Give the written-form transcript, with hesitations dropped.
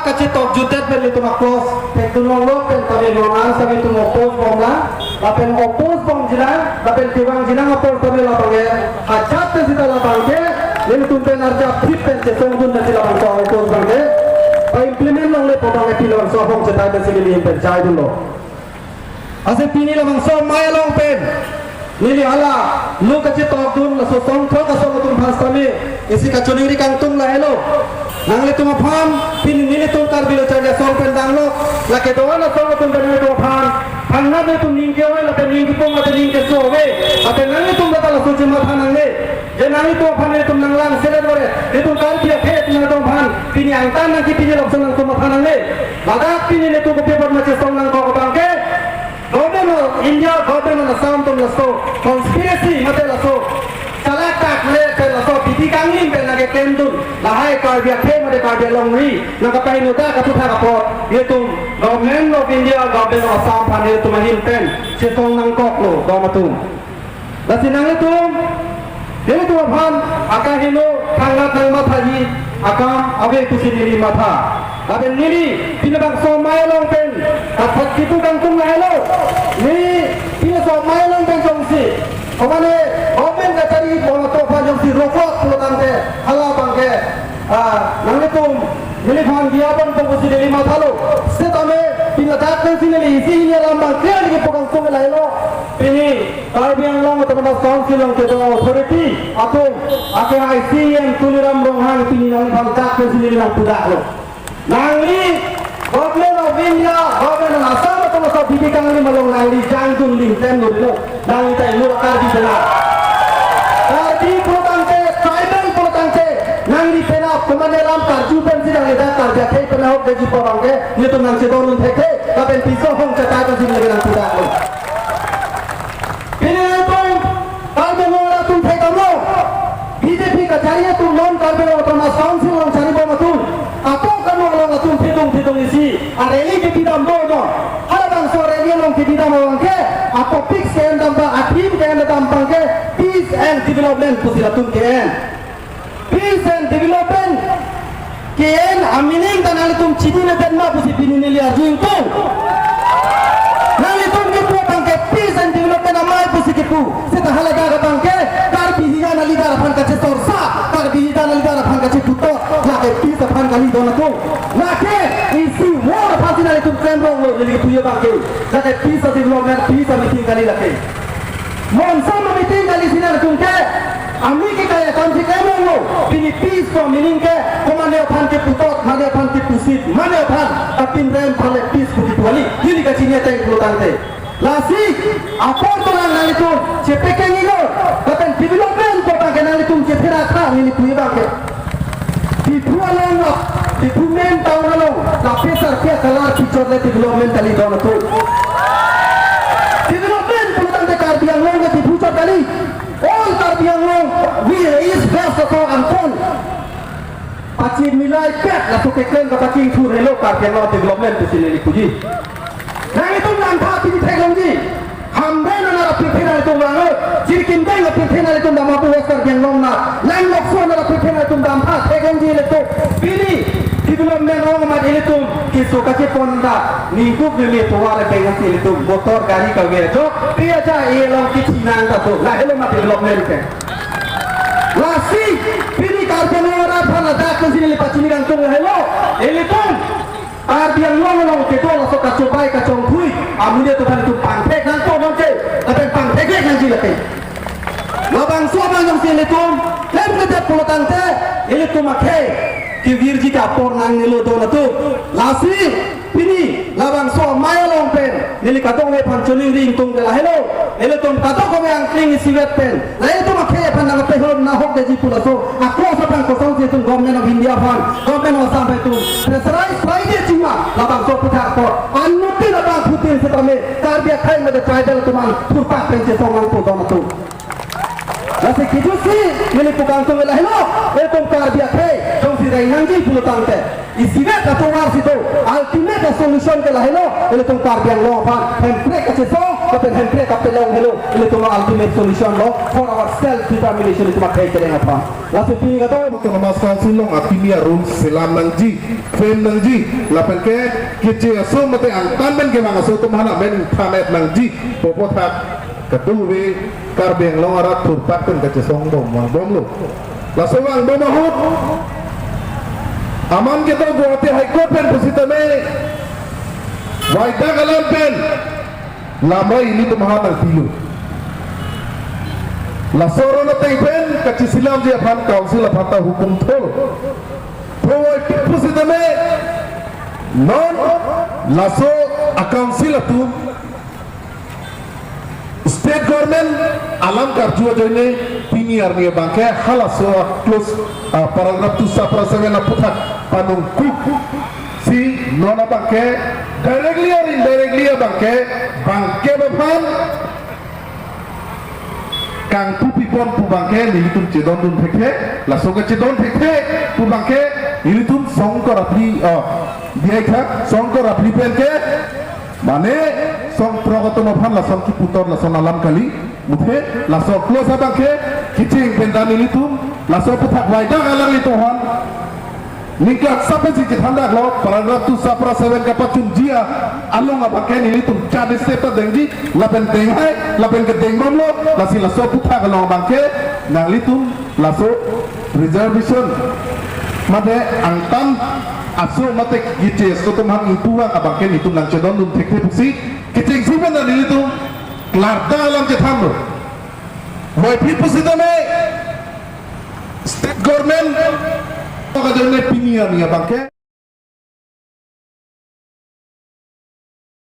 kacit tok jutet pen itu makros pen tulong lo pen tabe nonan sabi tu opos bom la pen opos bom jilang pen tiwang jilang opos tabe la bange hajat te sita la bange ini tu pen arja phip pen se song dun na sila bang to opos bange pa implement long le potang epilon so hong jeta de sili pen jai dun lo ase pini la bang so maya long pen nili ala lu kacit tok dun la so song thok so tun phas tabe isi kachoni ri kang tung la hello nangle tuma pham pin nile tum kar bilo charja song pen danglo la ke doan la song tum pen to pham phangna de tum ning ke oi la pen ning ko ma de ning ke so ve ate nangle tum da la so chima phan nangle je nangle to phan ne tum nanglang sele dore de tum kar pia phe tum to phan pin yang tan nang ki pin lok song tum phan nangle laga pin ne to ko paper ma che song nang ko bang ke government of India government of Assam tum la so conspiracy mate la so chala tak le pe la so piti kangin pe lage kendun lahai kar bia phe mate kar bia longri na ka pai no ta ka putha ka pot ye tum government of India government of Assam phan ye tum hin pen che song nang kok lo do ma tum la sinang le tum ye tum phan aka hino thangat nang ma thaji akam ave tu sinili ma tha aben nili pinabang so mai long pen ka phat kitu kang tum la hello ni pina so mai long pen jong si omane open ka tari bola to fa jong si rokok pulang ke hala bangke nangle tum nili phan dia ban to si deli ma thalo se tame pina tak kan si nili isi ni lam bang ke ni pokang tum la hello pini tarbiang long to na council long ke do authority atum ake ICM tuliram ronghang pini nang bang tak kan si nili nang pudak lo nangli government of India government of Assam to so bibi kang ni malong nangli jangtung ling ten no lo nangli tai lo kar di sana di protante tribal protante nangli pena komane ram kar ju pen si nang da kar ja thei pena hok de ji porang ke ni to nang se don nun theke ka pen piso hong cha ta ka sin le nang puda lo pine to kar de ngora tum thei kam lo BJP ka chariya tu non kar be to na council long chari bo ma tu apo kan long la tum thidong isi areli ke bidam do do hala bang so reli long ke bidam long ke apo fix ke endam ba atim ke endam bang ke peace and development pusila tum ke en peace and development ke en amining dan ali tum chidi na den ma pusi pini ne liar jing tu nali tum ke pu bang ke peace and development amai pusi ke pu seta hala ga bang ke kar bihiga na ligar phan ka che torsa kar bihiga na ligar phan ka che tuto la ke peace phan ka li do na tu na ke isi war phasina le tum trend rong lo le puye bang ke la ke peace and development peace and meeting kali la ke mon sama meeting kali sinar tum ke ami ke kaya kan si ke lo pini peace ko meaning ke komane phan ke putot mane phan ke pusit mane phan apin rem phale peace ko ditwali ini ka chinya tai pulutante lasi apor to lang nang itu cepe ke ngilo baten development ko ta ke nang itu cepe ra tha ni puye bang ke di pualang di pumen tahu lo la pesar ke kalar kichor le development kali do na tu development pulutante kar biang long ke puchor kali all kar biang long we is best of all ampon pacin milai pet la to ke klen ka pacin thu relo kar biang long development tu sini puji nang itu nang tha pini teknologi hambe na na pipena itu nang jirkin dai na pipena itu dam apu kar biang long na lang lok so na pipena itu dam tha teknologi le to pini development long ma ile tu kiso ka che ponda ni ku le to wala ke ngasi le tu motor gari ka ge jo pia ja e long ki chinang ta to la hele ma development ke lasi pini kar biang ora phala da kan sini le pachini kang tu hello ile tu ar biang long ke to la so ka chobai ka chong thui amune to kan tu pang thek nang to mong ke apen pang thek ke kan ji la ke labang so bang jong sile tu lem ke te pulotante ile tu makhe ki virji ka por nang nilo do na tu lasi pini labang so maya long pen nili ka tong le phan choni ring tung de la hello ile tum ka to ko me ang kling siwet pen la ile tu makhe phan na pe hon na hok de ji pula so akro sa pang ko so je tu government of India phan government of Assam tu pressurized friday chima labang so putha ko annuti labang putin se tame kar bia khai me de tribal tumang purpa pen je so mang tu do na tu lasi kitu si nili pukang tu la hello ile tum kar bia khai jong si rai nang ji pulutang te isiga ka to war si to ultimate solution ke la hello ile tum kar biang lo phan hem prek ka che so kapel hempre kapel long hello ini tu ultimate solution lo for our self determination itu makai kereng apa lalu tinggal tu Bukan masalah silong atimia rule selam nangji frame nangji lapan ke kece aso mate angkan men ke mang aso tu mana men tamet nangji popot hak ketuwe karbeng long arat turpat kan kece song dom lo laso wang dom mahut aman kita Guwahati High Court pen pusitame waida galan pen lama ini tu mahal nangtilu Lasoro na taypen kachi silam je aphan council aphata hukum thol provide pusitame non laso a council atu state government alam karjua joine premier ni bangke halaso close paragraph 2 sapra 7 na puthak panung kuk si nona bangke directly or indirectly bangke baphan kang pu pipon pu bangke nilitum cedon dun thekhe la soga cedon thekhe pu bangke nilitum songkor apli diai khak songkor apli pelke mane song progotom phan la song ki putor la sonalam kali muthe la so close bangke kiching penda nilitum la so puthak waida galang itu hon Ningkat sampai sikit hendak lo paragraf tu sapra 7 kapacun jia along apa ken ini tu cadis sepa dengji lapen dengai lapen ke dengom lo lasi laso putra kalau bangke nang litum laso reservation mate angtan aso mate gice so tumhan itu apa ken itu nang cedon dun teknik pusi kicing siapa nang itu larda alam cetam lo boy people sitame state government Pagkakas na pinihan niya bangke